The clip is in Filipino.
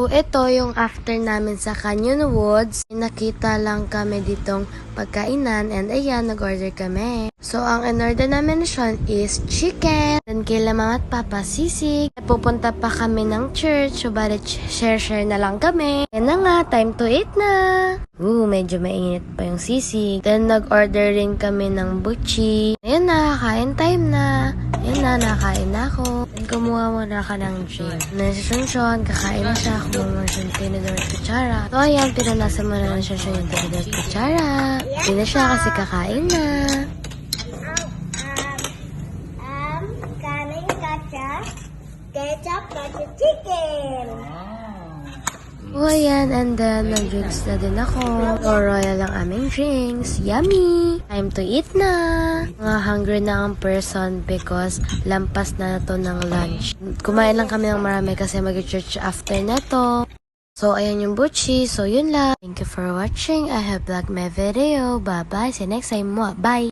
So, ito yung after namin sa Canyon Woods. Nakita lang kami ditong pagkainan and ayan, nag-order kami. So, ang in-order namin siya is chicken. Then, kila mama at papa sisig. Pupunta pa kami ng church. So, bali, share na lang kami. Yan na nga, time to eat na. Medyo mainit pa yung sisig. Then, nag-order rin kami ng butchi. Ayan na, kain time na. Ayan na, nakain na ako. Then, kumuha muna ka ng drink. Nasa kakain na siya. Kumuha muna siya ng tinidor at kutsara. So, ayan, pinanasan muna na siya yung tinidor at kutsara. Hindi na siya kasi kakain na. Kanin ketchup butter chicken. So, ayan, and then, nag-drinks na din ako. So, royal ang aming drinks. Yummy! Time to eat na! Mga hungry na ang person because lampas na to ng lunch. Kumain lang kami ng marami kasi mag-church after na to. So, ayan yung butchi. So, yun lang. Thank you for watching. I hope you liked my video. Bye-bye. See you next time. Bye!